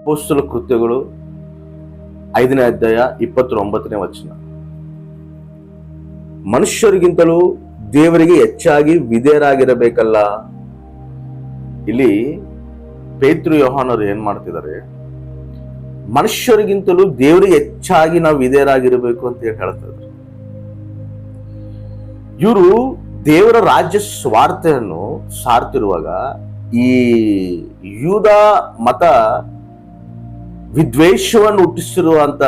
ಅಪೊಸ್ತಲ ಕೃತ್ಯಗಳು 5ನೇ ಅಧ್ಯಾಯ 29ನೇ ವಚನ. ಮನುಷ್ಯರಿಗಿಂತಲೂ ದೇವರಿಗೆ ಹೆಚ್ಚಾಗಿ ವಿಧೇಯರಾಗಿರಬೇಕಲ್ಲ. ಇಲ್ಲಿ ಪೇತ್ರ ಯೋಹಾನರು ಏನ್ ಮಾಡ್ತಿದ್ದಾರೆ, ಮನುಷ್ಯರಿಗಿಂತಲೂ ದೇವರಿಗೆ ಹೆಚ್ಚಾಗಿ ನಾವು ವಿಧೇಯರಾಗಿರಬೇಕು ಅಂತ ಹೇಳ್ತಾರೆ. ಇವರು ದೇವರ ರಾಜ್ಯ ಸ್ವಾರ್ಥವನ್ನು ಸಾರ್ತಿರುವಾಗ ಈ ಯೂದ ಮತ ವಿದ್ವೇಷವನ್ನು ಹುಟ್ಟಿಸಿರುವಂತ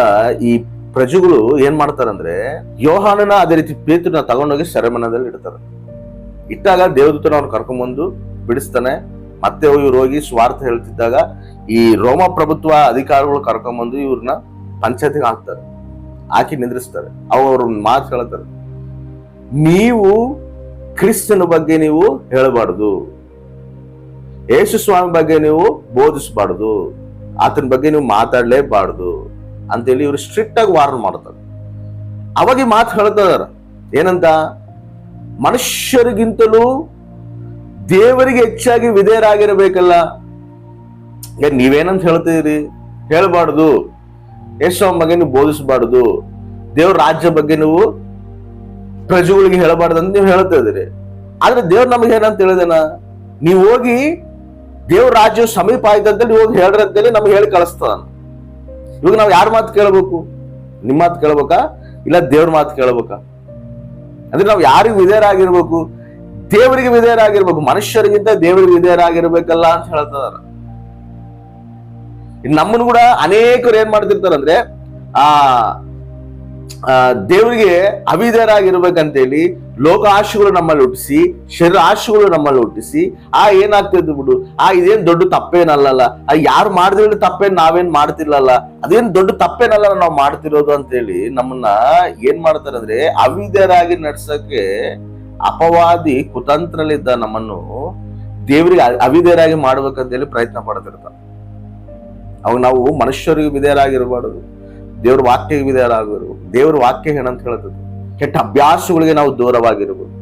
ಈ ಪ್ರಜೆಗಳು ಏನ್ ಮಾಡ್ತಾರಂದ್ರೆ, ಯೋಹಾನನ ಅದೇ ರೀತಿ ಪೇತ್ರನ ತಗೊಂಡೋಗಿ ಸೆರೆಮನೆಯಲ್ಲಿ ಇಡ್ತಾರೆ. ಇಟ್ಟಾಗ ದೇವದೂತನ ಅವ್ನು ಕರ್ಕೊಂಡ್ಬಂದು ಬಿಡಿಸ್ತಾನೆ. ಮತ್ತೆ ಇವ್ರು ಹೋಗಿ ಸ್ವಾರ್ಥ ಹೇಳ್ತಿದ್ದಾಗ ಈ ರೋಮ ಪ್ರಭುತ್ವ ಅಧಿಕಾರಿಗಳು ಕರ್ಕೊಂಡ್ಬಂದು ಇವ್ರನ್ನ ಪಂಚಾಯತಿಗೆ ಹಾಕ್ತಾರೆ, ಹಾಕಿ ನಿಂದ್ರಿಸ್ತಾರೆ. ಅವ್ರ ಮಾತು ಹೇಳ್ತಾರೆ, ನೀವು ಕ್ರಿಸ್ತನ ಬಗ್ಗೆ ನೀವು ಹೇಳಬಾರ್ದು, ಯೇಸು ಸ್ವಾಮಿ ಬಗ್ಗೆ ನೀವು ಬೋಧಿಸಬಾರ್ದು, ಆತನ ಬಗ್ಗೆ ನೀವು ಮಾತಾಡ್ಲೇಬಾರ್ದು ಅಂತೇಳಿ ಇವ್ರು ಸ್ಟ್ರಿಕ್ಟ್ ಆಗಿ ವಾರ್ನ್ ಮಾಡ್ತಾರೆ. ಅವಾಗ ಈ ಮಾತು ಹೇಳ್ತಾರ ಏನಂತ, ಮನುಷ್ಯರಿಗಿಂತಲೂ ದೇವರಿಗೆ ಹೆಚ್ಚಾಗಿ ವಿಧೇಯರಾಗಿರಬೇಕಲ್ಲ. ನೀವೇನಂತ ಹೇಳ್ತೀರಿ, ಹೇಳ್ಬಾರ್ದು, ಯೇಸು ಸ್ವಾಮಿ ಬಗ್ಗೆ ನೀವು ಬೋಧಿಸಬಾರ್ದು, ದೇವ್ರ ರಾಜ್ಯ ಬಗ್ಗೆ ನೀವು ಪ್ರಜೆಗಳಿಗೆ ಹೇಳಬಾರ್ದು ಅಂತ ನೀವು ಹೇಳ್ತಾ ಇದೀರಿ. ಆದ್ರೆ ದೇವ್ರು ನಮಗೆ ಏನಂತ ಹೇಳಿದೇನ, ನೀವು ಹೋಗಿ ದೇವ್ರ ರಾಜ್ಯ ಸಮೀಪ ಆಯ್ತಂತೇಳಿ ನೀವು ಹೋಗಿ ಹೇಳ್ರಿ ಅಂತೇಳಿ ನಮ್ಗೆ ಹೇಳಿ ಕಳಿಸ್ತಾನ. ಇವಾಗ ನಾವ್ ಯಾರ ಮಾತು ಕೇಳಬೇಕು? ನಿಮ್ಮ ಮಾತು ಕೇಳ್ಬೇಕಾ ಇಲ್ಲ ದೇವ್ರ ಮಾತು ಕೇಳ್ಬೇಕಾ? ಅಂದ್ರೆ ನಾವು ಯಾರಿಗೆ ವಿಧೇಯರಾಗಿರ್ಬೇಕು? ದೇವರಿಗೆ ವಿಧೇಯರಾಗಿರ್ಬೇಕು. ಮನುಷ್ಯರಿಗಿಂತ ದೇವರಿಗೆ ವಿಧೇಯರಾಗಿರ್ಬೇಕಲ್ಲ ಅಂತ ಹೇಳ್ತಾರ. ನಮ್ಮನ್ನು ಕೂಡ ಅನೇಕರು ಏನ್ ಮಾಡ್ತಿರ್ತಾರಂದ್ರೆ ದೇವರಿಗೆ ಅವಿಧೇಯರಾಗಿರ್ಬೇಕಂತೇಳಿ ಲೋಕ ಆಶೆಗಳು ನಮ್ಮಲ್ಲಿ ಹುಟ್ಟಿಸಿ, ಶರೀರ ಆಶೆಗಳು ನಮ್ಮಲ್ಲಿ ಹುಟ್ಟಿಸಿ ಏನಾಗ್ತದೆ ಬಿಡು, ಇದೇನ್ ದೊಡ್ಡ ತಪ್ಪೇನಲ್ಲ, ಯಾರು ಮಾಡಿದ್ರೆ ತಪ್ಪೇನ್ ನಾವೇನ್ ಮಾಡ್ತಿರ್ಲಲ್ಲ, ಅದೇನ್ ದೊಡ್ಡ ತಪ್ಪೇನಲ್ಲ ನಾವು ಮಾಡ್ತಿರೋದು ಅಂತೇಳಿ ನಮ್ಮನ್ನ ಏನ್ ಮಾಡ್ತಾರೆ ಅಂದ್ರೆ ಅವಿಧೇಯರಾಗಿ ನಡ್ಸಕ್ಕೆ ಅಪವಾದಿ ಕುತಂತ್ರಲಿದ್ದ ನಮ್ಮನ್ನು ದೇವರಿಗೆ ಅವಿಧೇಯರಾಗಿ ಮಾಡ್ಬೇಕಂತೇಳಿ ಪ್ರಯತ್ನ ಪಡ್ತಿರ್ತಾರೆ. ಅವಾಗ ನಾವು ಮನುಷ್ಯರಿಗೆ ವಿಧೇಯರಾಗಿರಬಾರದು, ದೇವ್ರ ವಾಕ್ಯಕ್ಕೆ ವಿಧೇಯರಾಗಿರ್ಬೇಕು. ದೇವ್ರ ವಾಕ್ಯ ಏನಂತ ಹೇಳ್ತದೆ, ಕೆಟ್ಟ ಅಭ್ಯಾಸಗಳಿಗೆ ನಾವು ದೂರವಾಗಿರ್ಬೋದು,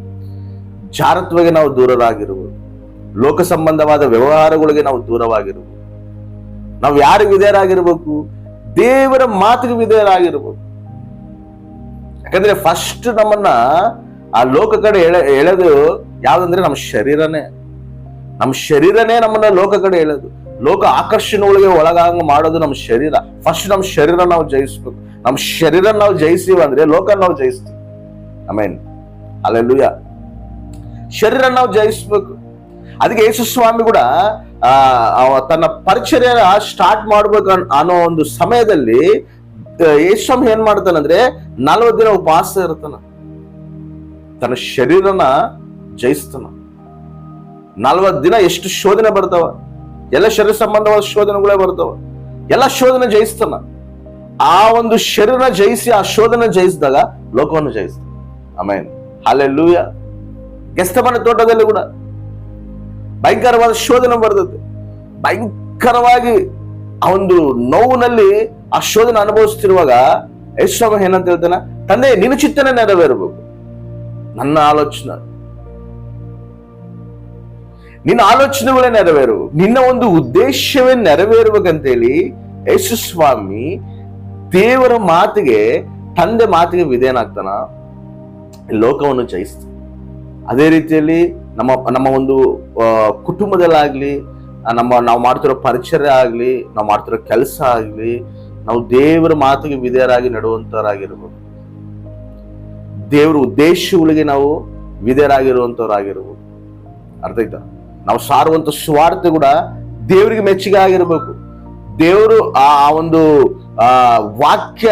ಜಾರತ್ವಗೆ ನಾವು ದೂರರಾಗಿರ್ಬೋದು, ಲೋಕ ಸಂಬಂಧವಾದ ವ್ಯವಹಾರಗಳಿಗೆ ನಾವು ದೂರವಾಗಿರ್ಬೋದು. ನಾವು ಯಾರಿಗೆ ವಿಧೇಯರಾಗಿರ್ಬೇಕು? ದೇವರ ಮಾತಿಗೆ ವಿಧೇಯರಾಗಿರ್ಬೇಕು. ಯಾಕಂದ್ರೆ ಫಸ್ಟ್ ನಮ್ಮನ್ನ ಆ ಲೋಕ ಕಡೆ ಎಳೆದು ಯಾವ್ದಂದ್ರೆ ನಮ್ಮ ಶರೀರನೇ. ನಮ್ಮ ಶರೀರನೇ ನಮ್ಮನ್ನ ಲೋಕ ಕಡೆ ಎಳೆದು ಲೋಕ ಆಕರ್ಷಣೆಗಳಿಗೆ ಒಳಗಾಗ ಮಾಡೋದು ನಮ್ಮ ಶರೀರ. ಫಸ್ಟ್ ನಮ್ಮ ಶರೀರ ನಾವು ಜಯಿಸ್ಬೇಕು. ನಮ್ಮ ಶರೀರ ನಾವು ಜಯಿಸ್ತೀವಿ ಅಂದ್ರೆ ಲೋಕ ನಾವು ಜಯಿಸ್ತೀವಿ. ಆಮೇನ್, ಹಲ್ಲೆಲೂಯಾ. ಶರೀರ ನಾವು ಜಯಿಸ್ಬೇಕು. ಅದಕ್ಕೆ ಯೇಸು ಸ್ವಾಮಿ ಕೂಡ ತನ್ನ ಪರಿಚರ್ಯ ಸ್ಟಾರ್ಟ್ ಮಾಡ್ಬೇಕು ಅನ್ನೋ ಒಂದು ಸಮಯದಲ್ಲಿ ಯೇಸು ಸ್ವಾಮಿ ಏನ್ ಮಾಡ್ತಾನಂದ್ರೆ 40 ದಿನ ಉಪವಾಸ ಇರ್ತಾನ, ತನ್ನ ಶರೀರನ ಜಯಿಸ್ತಾನ. 40 ದಿನ ಎಷ್ಟು ಶೋಧನೆ ಬರ್ತಾವ, ಎಲ್ಲ ಶರೀರ ಸಂಬಂಧವಾದ ಶೋಧನೆಗಳೇ ಬರ್ತಾವ, ಎಲ್ಲ ಶೋಧನೆ ಜಯಿಸ್ತಾನ. ಆ ಒಂದು ಶರೀರ ಜಯಿಸಿ ಆ ಶೋಧನೆ ಜಯಿಸಿದಾಗ ಲೋಕವನ್ನು ಜಯಿಸ್ತಾನ. ಆಮೇನ್, ಹಲ್ಲೆಲೂಯಾ. ಗೆಸ್ತಮನೆ ತೋಟದಲ್ಲಿ ಕೂಡ ಭಯಂಕರವಾದ ಶೋಧನೆ ಬರ್ತದೆ. ಭಯಂಕರವಾಗಿ ಆ ಒಂದು ನೋವಿನಲ್ಲಿ ಆ ಶೋಧನೆ ಅನುಭವಿಸ್ತಿರುವಾಗ ಯೇಸು ಸ್ವಾಮಿ ಏನಂತ ಹೇಳ್ತಾನೆ, ತಂದೆ ನಿನ್ನ ಚಿತ್ತನೆ ನೆರವೇರಬೇಕು, ನನ್ನ ಆಲೋಚನೆ, ನಿನ್ನ ಆಲೋಚನೆಗಳೇ ನೆರವೇರು, ನಿನ್ನ ಒಂದು ಉದ್ದೇಶವೇ ನೆರವೇರ್ಬೇಕಂತೇಳಿ ಯೇಸು ಸ್ವಾಮಿ ದೇವರ ಮಾತಿಗೆ, ತಂದೆ ಮಾತಿಗೆ ವಿಧೇಯನಾಗ್ತಾನ, ಲೋಕವನ್ನು ಜಯಿಸ್ತಾನೆ. ಅದೇ ರೀತಿಯಲ್ಲಿ ನಮ್ಮ ಒಂದು ಕುಟುಂಬದಲ್ಲಾಗ್ಲಿ, ನಾವು ಮಾಡ್ತಿರೋ ಪರಿಚರ್ಯ ಆಗ್ಲಿ, ನಾವು ಮಾಡ್ತಿರೋ ಕೆಲಸ ಆಗ್ಲಿ, ನಾವು ದೇವರ ಮಾತಿಗೆ ವಿಧೇಯರಾಗಿ ನಡುವಂತವರಾಗಿರ್ಬೋದು. ದೇವರ ಉದ್ದೇಶಗಳಿಗೆ ನಾವು ವಿಧೇಯರಾಗಿರುವಂತವರಾಗಿರ್ಬೋದು. ಅರ್ಥ ಆಯ್ತಾ? ನಾವು ಸಾರುವಂತ ಸ್ವಾರ್ಥ ಕೂಡ ದೇವರಿಗೆ ಮೆಚ್ಚುಗೆ ಆಗಿರ್ಬೇಕು. ದೇವರು ಆ ಒಂದು ವಾಕ್ಯ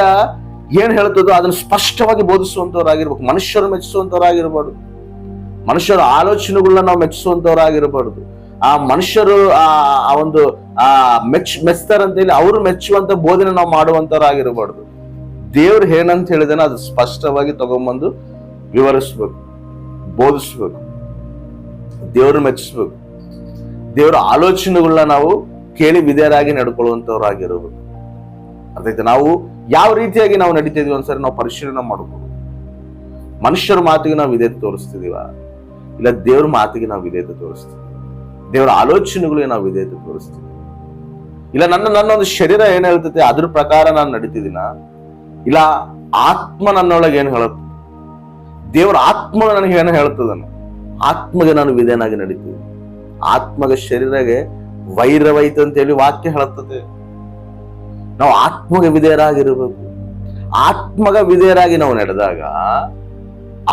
ಏನ್ ಹೇಳ್ತದೋ ಅದನ್ನು ಸ್ಪಷ್ಟವಾಗಿ ಬೋಧಿಸುವಂತವರಾಗಿರ್ಬೇಕು. ಮನುಷ್ಯರು ಮೆಚ್ಚಿಸುವಂತವರಾಗಿರ್ಬಾರ್ದು, ಮನುಷ್ಯರ ಆಲೋಚನೆಗಳನ್ನ ನಾವು ಮೆಚ್ಚಿಸುವಂತವರಾಗಿರ್ಬಾರ್ದು. ಆ ಮನುಷ್ಯರು ಆ ಒಂದು ಮೆಚ್ತಾರಂತೇಳಿ ಅವರು ಮೆಚ್ಚುವಂತ ಬೋಧನೆ ನಾವು ಮಾಡುವಂತವರಾಗಿರ್ಬಾರ್ದು. ದೇವ್ರು ಏನಂತ ಹೇಳಿದಾನೆ ಅದು ಸ್ಪಷ್ಟವಾಗಿ ತಗೊಂಡ್ಬಂದು ವಿವರಿಸ್ಬೇಕು, ಬೋಧಿಸ್ಬೇಕು, ದೇವ್ರು ಮೆಚ್ಚಿಸ್ಬೇಕು. ದೇವರ ಆಲೋಚನೆಗಳನ್ನ ನಾವು ಕೇಳಿ ವಿಧೇಯರಾಗಿ ನಡ್ಕೊಳ್ಳುವಂತವ್ರಾಗಿರ್ಬೇಕು. ಅರ್ಥಾಯ್ತು? ನಾವು ಯಾವ ರೀತಿಯಾಗಿ ನಾವು ನಡೀತಿದೀವಿ ಒಂದ್ಸರಿ ನಾವು ಪರಿಶೀಲನೆ ಮಾಡ್ಬೋದು. ಮನುಷ್ಯರ ಮಾತಿಗೆ ನಾವು ವಿಧೇಯತೆ ತೋರಿಸ್ತಿದೀವ, ಇಲ್ಲ ದೇವ್ರ ಮಾತಿಗೆ ನಾವು ವಿಧೇಯತೆ ತೋರಿಸ್ತೀವಿ, ದೇವರ ಆಲೋಚನೆಗಳಿಗೆ ನಾವು ವಿಧೇಯತೆ ತೋರಿಸ್ತೀವಿ. ಇಲ್ಲ ನನ್ನೊಂದು ಶರೀರ ಏನ್ ಹೇಳ್ತೈತೆ ಅದ್ರ ಪ್ರಕಾರ ನಾನು ನಡೀತಿದ್ದೀನ, ಇಲ್ಲ ಆತ್ಮ ನನ್ನೊಳಗೆ ಏನ್ ಹೇಳುತ್ತೆ, ದೇವರ ಆತ್ಮ ನನಗೆ ಏನು ಹೇಳ್ತದನು, ಆತ್ಮಗೆ ನಾನು ವಿಧೇಯನಾಗಿ ನಡೀತೀನಿ. ಆತ್ಮಗೆ ಶರೀರಗೆ ವೈರವೈತ ಅಂತೇಳಿ ವಾಕ್ಯ ಹೇಳುತ್ತದೆ. ನಾವು ಆತ್ಮಗೆ ವಿಧೇಯರಾಗಿರ್ಬೇಕು. ಆತ್ಮಗ ವಿಧೇಯರಾಗಿ ನಾವು ನಡೆದಾಗ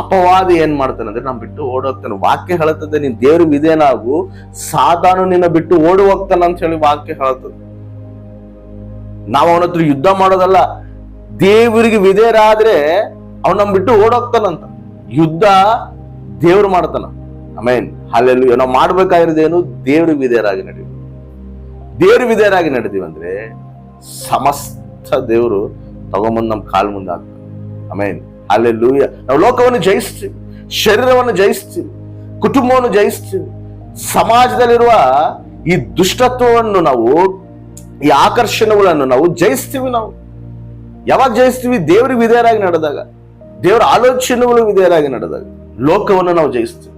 ಅಪವಾದಿ ಏನ್ ಮಾಡ್ತಾನೆ ಅಂದ್ರೆ ನಾವು ಬಿಟ್ಟು ಓಡೋಗ್ತಾನೆ. ವಾಕ್ಯ ಹೇಳುತ್ತದೆ, ನೀನ್ ದೇವ್ರ ವಿಧೇಯನಾಗು, ಸಾತಾನು ನಿನ್ನ ಬಿಟ್ಟು ಓಡಿ ಹೋಗ್ತಾನ ಅಂತ ಹೇಳಿ ವಾಕ್ಯ ಹೇಳುತ್ತದೆ. ನಾವು ಅವನ ಹತ್ರ ಯುದ್ಧ ಮಾಡೋದಲ್ಲ, ದೇವರಿಗೆ ವಿಧೇಯರಾದ್ರೆ ಅವನ ನಮ್ ಬಿಟ್ಟು ಓಡೋಗ್ತಾನಂತ. ಯುದ್ಧ ದೇವ್ರು ಮಾಡ್ತಾನ. ಆಮೇನ್, ಹಲ್ಲೆಲೂಯಾ. ನಾವು ಮಾಡ್ಬೇಕಾಗಿರೋದೇನು? ದೇವ್ರಿಗೆ ವಿಧೇಯರಾಗಿ ನಡೆಯುವ. ದೇವ್ರ ವಿಧೇಯರಾಗಿ ನಡೆದೀವಿ ಅಂದ್ರೆ ಸಮಸ್ತ ದೇವರು ತಗೊಂಬಂದ್ ನಮ್ ಕಾಲ್ ಮುಂದೆ ಆಗ್ತಾನೆ. ಆಮೇನ್, ಹಲ್ಲೆಲೂಯಾ. ನಾವು ಲೋಕವನ್ನು ಜಯಿಸ್ತೀವಿ, ಶರೀರವನ್ನು ಜಯಿಸ್ತೀವಿ, ಕುಟುಂಬವನ್ನು ಜಯಿಸ್ತೀವಿ, ಸಮಾಜದಲ್ಲಿರುವ ಈ ದುಷ್ಟತ್ವವನ್ನು ನಾವು, ಈ ಆಕರ್ಷಣೆಗಳನ್ನು ನಾವು ಜಯಿಸ್ತೀವಿ. ನಾವು ಯಾವಾಗ ಜಯಿಸ್ತೀವಿ? ದೇವ್ರಿಗೆ ವಿಧೇಯರಾಗಿ ನಡೆದಾಗ, ದೇವರ ಆಲೋಚನೆಗಳು ವಿಧೇಯರಾಗಿ ನಡೆದಾಗ ಲೋಕವನ್ನು ನಾವು ಜಯಿಸ್ತೀವಿ.